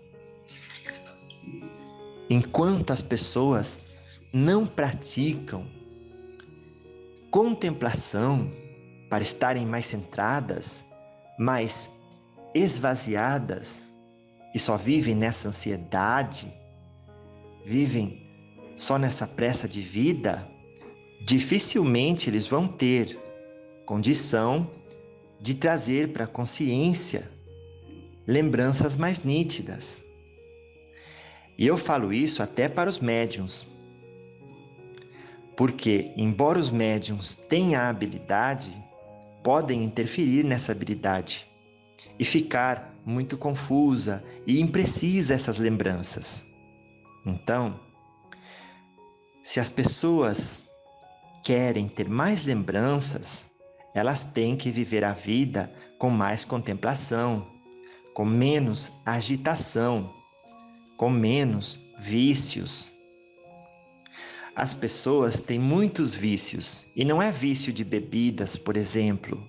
enquanto as pessoas não praticam contemplação para estarem mais centradas, mais esvaziadas e só vivem nessa ansiedade, vivem só nessa pressa de vida, dificilmente eles vão ter condição de trazer para a consciência lembranças mais nítidas. E eu falo isso até para os médiuns, porque, embora os médiuns tenham a habilidade, podem interferir nessa habilidade e ficar muito confusa e imprecisa essas lembranças. Então, se as pessoas querem ter mais lembranças, elas têm que viver a vida com mais contemplação, com menos agitação, com menos vícios. As pessoas têm muitos vícios, e não é vício de bebidas, por exemplo,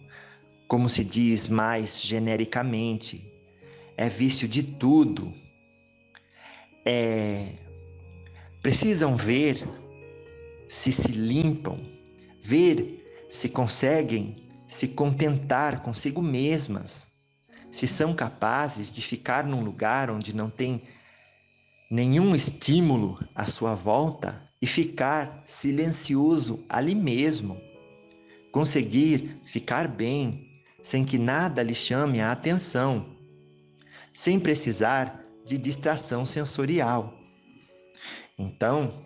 como se diz mais genericamente, é vício de tudo. Precisam ver se limpam, ver se conseguem se contentar consigo mesmas, se são capazes de ficar num lugar onde não tem nenhum estímulo à sua volta e ficar silencioso ali mesmo, conseguir ficar bem sem que nada lhe chame a atenção, sem precisar de distração sensorial. Então,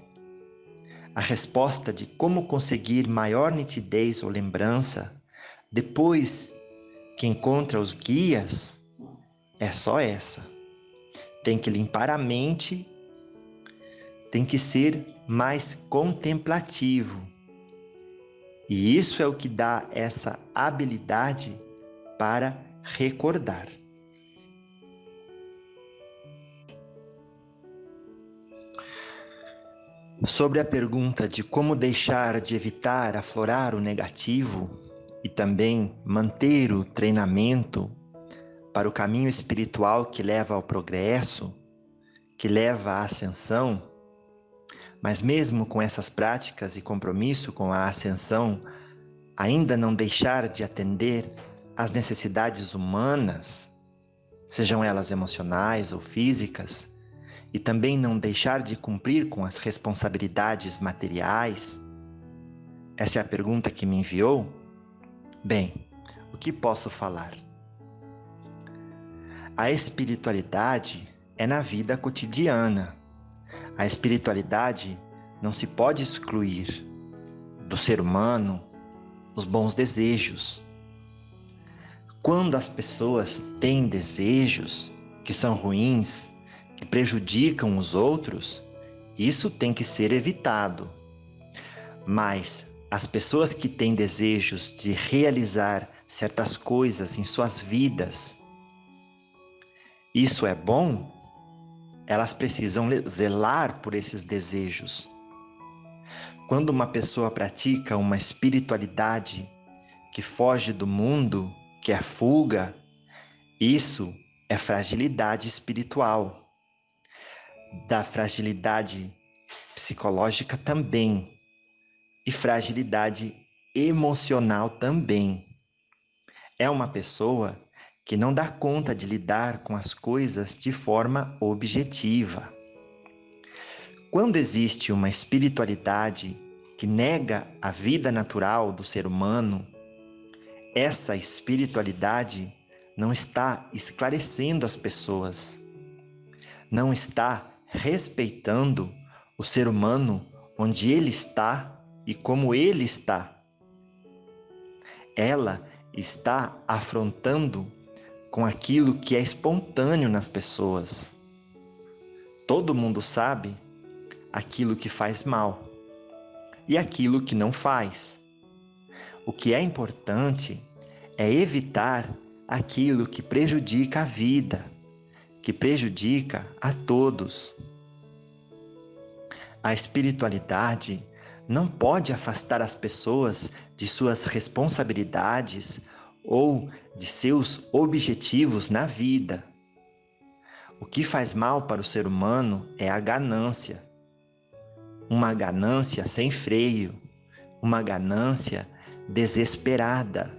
a resposta de como conseguir maior nitidez ou lembrança depois que encontra os guias é só essa. Tem que limpar a mente, tem que ser mais contemplativo. E isso é o que dá essa habilidade para recordar. Sobre a pergunta de como deixar de evitar aflorar o negativo e também manter o treinamento para o caminho espiritual que leva ao progresso, que leva à ascensão, mas mesmo com essas práticas e compromisso com a ascensão, ainda não deixar de atender às necessidades humanas, sejam elas emocionais ou físicas, e também não deixar de cumprir com as responsabilidades materiais? Essa é a pergunta que me enviou? Bem, o que posso falar? A espiritualidade é na vida cotidiana. A espiritualidade não se pode excluir do ser humano os bons desejos. Quando as pessoas têm desejos que são ruins, que prejudicam os outros, isso tem que ser evitado. Mas as pessoas que têm desejos de realizar certas coisas em suas vidas, isso é bom? Elas precisam zelar por esses desejos. Quando uma pessoa pratica uma espiritualidade que foge do mundo, que é fuga, isso é fragilidade espiritual. Da fragilidade psicológica também, e fragilidade emocional também. É uma pessoa que não dá conta de lidar com as coisas de forma objetiva. Quando existe uma espiritualidade que nega a vida natural do ser humano, essa espiritualidade não está esclarecendo as pessoas, não está respeitando o ser humano onde ele está e como ele está. Ela está afrontando com aquilo que é espontâneo nas pessoas. Todo mundo sabe aquilo que faz mal e aquilo que não faz. O que é importante é evitar aquilo que prejudica a vida, que prejudica a todos. A espiritualidade não pode afastar as pessoas de suas responsabilidades ou de seus objetivos na vida. O que faz mal para o ser humano é a ganância. Uma ganância sem freio, uma ganância desesperada.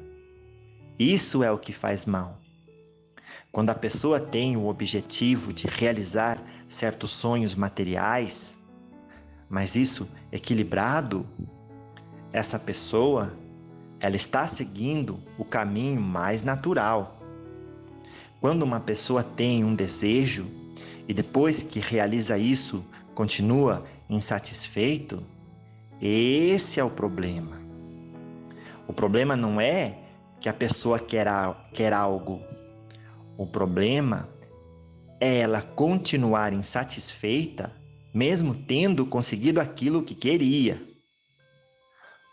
Isso é o que faz mal. Quando a pessoa tem o objetivo de realizar certos sonhos materiais, mas isso equilibrado, essa pessoa, ela está seguindo o caminho mais natural. Quando uma pessoa tem um desejo e depois que realiza isso, continua insatisfeito, esse é o problema. O problema não é que a pessoa quer algo. O problema é ela continuar insatisfeita, mesmo tendo conseguido aquilo que queria.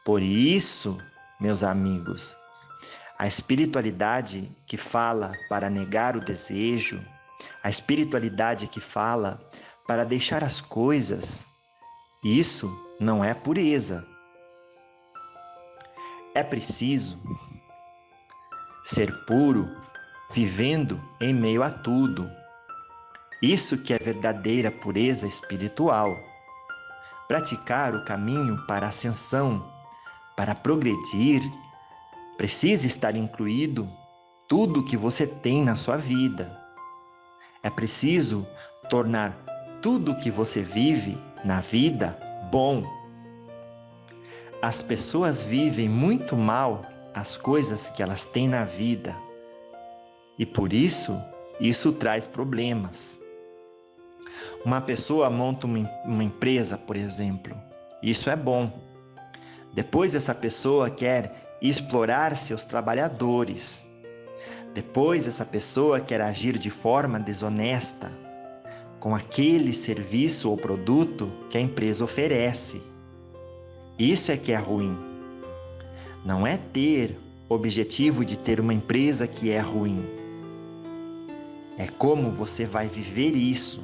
Por isso, meus amigos, a espiritualidade que fala para negar o desejo, a espiritualidade que fala para deixar as coisas, isso não é pureza. É preciso ser puro, vivendo em meio a tudo. Isso que é verdadeira pureza espiritual. Praticar o caminho para a ascensão, para progredir, precisa estar incluído tudo que você tem na sua vida. É preciso tornar tudo que você vive na vida bom. As pessoas vivem muito mal as coisas que elas têm na vida e por isso traz problemas. Uma pessoa monta uma empresa, por exemplo, isso é bom. Depois essa pessoa quer explorar seus trabalhadores. Depois essa pessoa quer agir de forma desonesta com aquele serviço ou produto que a empresa oferece. Isso é que é ruim. Não é ter o objetivo de ter uma empresa que é ruim. É como você vai viver isso.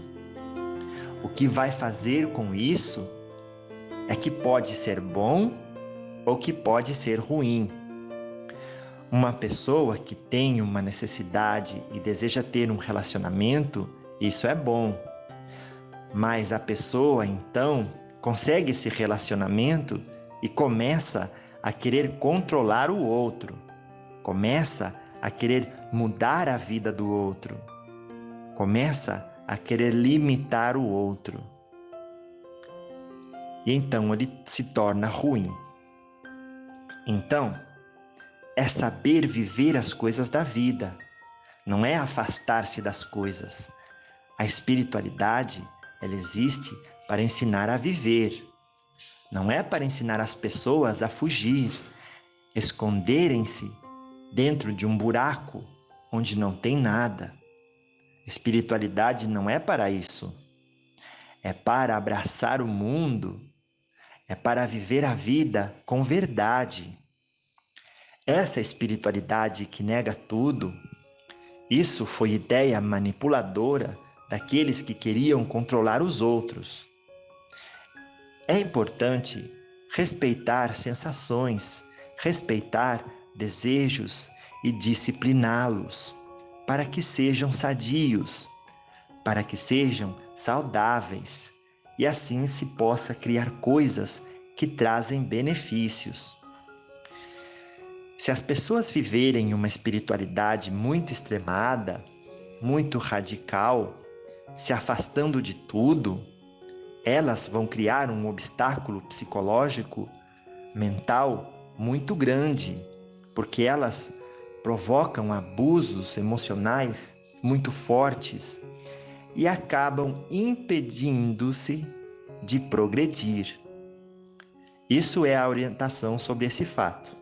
O que vai fazer com isso é que pode ser bom ou que pode ser ruim. Uma pessoa que tem uma necessidade e deseja ter um relacionamento, isso é bom. Mas a pessoa, então, consegue esse relacionamento e começa a querer controlar o outro. Começa a querer mudar a vida do outro. Começa a querer limitar o outro. E então ele se torna ruim. Então, é saber viver as coisas da vida, não é afastar-se das coisas. A espiritualidade, ela existe para ensinar a viver, não é para ensinar as pessoas a fugir, esconderem-se dentro de um buraco onde não tem nada. Espiritualidade não é para isso, é para abraçar o mundo, é para viver a vida com verdade. Essa espiritualidade que nega tudo, isso foi ideia manipuladora daqueles que queriam controlar os outros. É importante respeitar sensações, respeitar desejos e discipliná-los para que sejam sadios, para que sejam saudáveis e assim se possa criar coisas que trazem benefícios. Se as pessoas viverem uma espiritualidade muito extremada, muito radical, se afastando de tudo, elas vão criar um obstáculo psicológico, mental muito grande, porque elas provocam abusos emocionais muito fortes e acabam impedindo-se de progredir. Isso é a orientação sobre esse fato.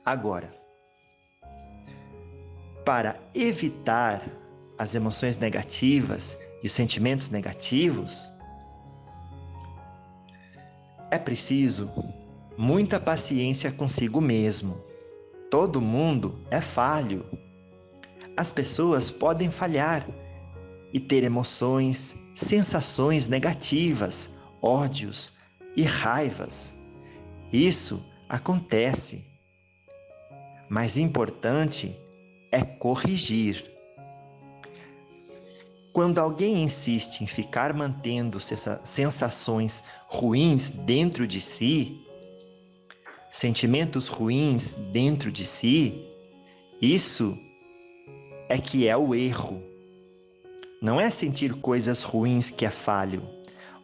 Agora, para evitar as emoções negativas e os sentimentos negativos, é preciso muita paciência consigo mesmo. Todo mundo é falho. As pessoas podem falhar e ter emoções, sensações negativas, ódios e raivas. Isso acontece. Mas importante é corrigir. Quando alguém insiste em ficar mantendo sensações ruins dentro de si, sentimentos ruins dentro de si, isso é que é o erro. Não é sentir coisas ruins que é falho.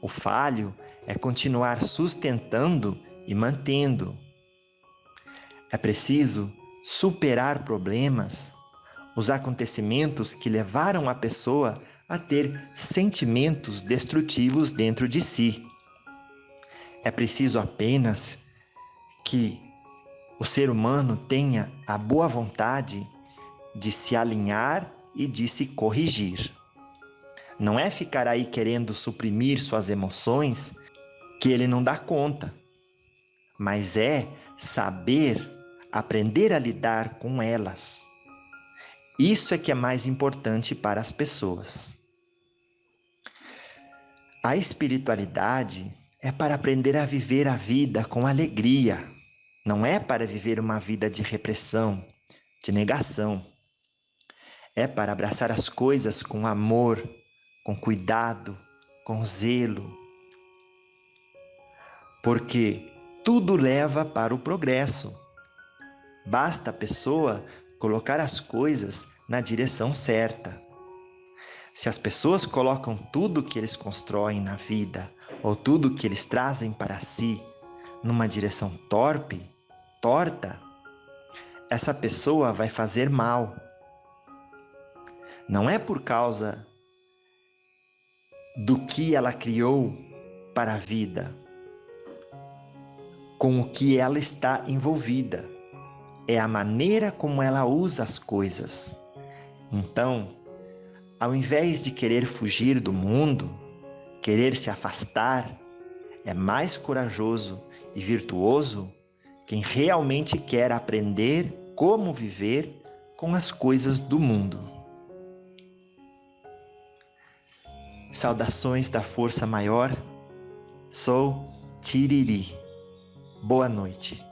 O falho é continuar sustentando e mantendo. É preciso superar problemas, os acontecimentos que levaram a pessoa a ter sentimentos destrutivos dentro de si. É preciso apenas que o ser humano tenha a boa vontade de se alinhar e de se corrigir. Não é ficar aí querendo suprimir suas emoções que ele não dá conta, mas é saber aprender a lidar com elas. Isso é que é mais importante para as pessoas. A espiritualidade é para aprender a viver a vida com alegria. Não é para viver uma vida de repressão, de negação. É para abraçar as coisas com amor, com cuidado, com zelo. Porque tudo leva para o progresso. Basta a pessoa colocar as coisas na direção certa. Se as pessoas colocam tudo que eles constroem na vida, ou tudo que eles trazem para si, numa direção torta, essa pessoa vai fazer mal. Não é por causa do que ela criou para a vida, com o que ela está envolvida. É a maneira como ela usa as coisas. Então, ao invés de querer fugir do mundo, querer se afastar, é mais corajoso e virtuoso quem realmente quer aprender como viver com as coisas do mundo. Saudações da Força Maior, sou Tiriri. Boa noite.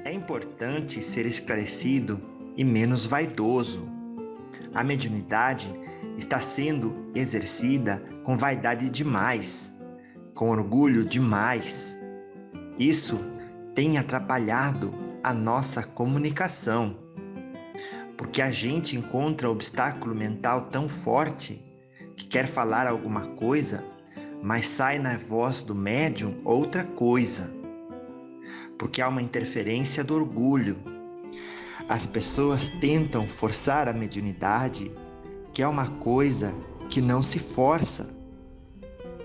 É importante ser esclarecido e menos vaidoso. A mediunidade está sendo exercida com vaidade demais, com orgulho demais. Isso tem atrapalhado a nossa comunicação, porque a gente encontra obstáculo mental tão forte que quer falar alguma coisa, mas sai na voz do médium outra coisa, porque há uma interferência do orgulho. As pessoas tentam forçar a mediunidade, que é uma coisa que não se força,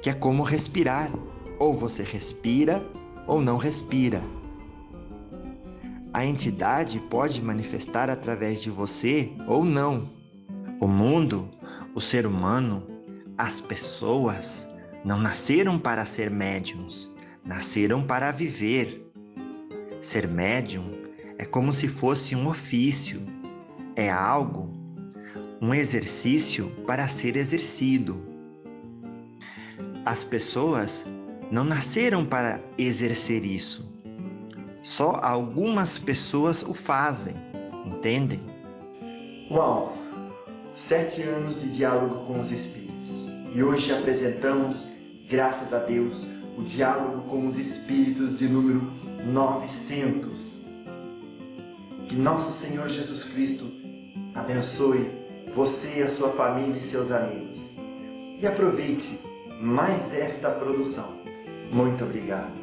que é como respirar. Ou você respira ou não respira. A entidade pode manifestar através de você ou não. O mundo, o ser humano, as pessoas não nasceram para ser médiums, nasceram para viver. Ser médium é como se fosse um ofício, é algo, um exercício para ser exercido. As pessoas não nasceram para exercer isso. Só algumas pessoas o fazem, entendem? Uau! 7 anos de diálogo com os espíritos. E hoje apresentamos, graças a Deus, o diálogo com os espíritos de número 900. Que nosso Senhor Jesus Cristo abençoe você, a sua família e seus amigos. E aproveite mais esta produção. Muito obrigado.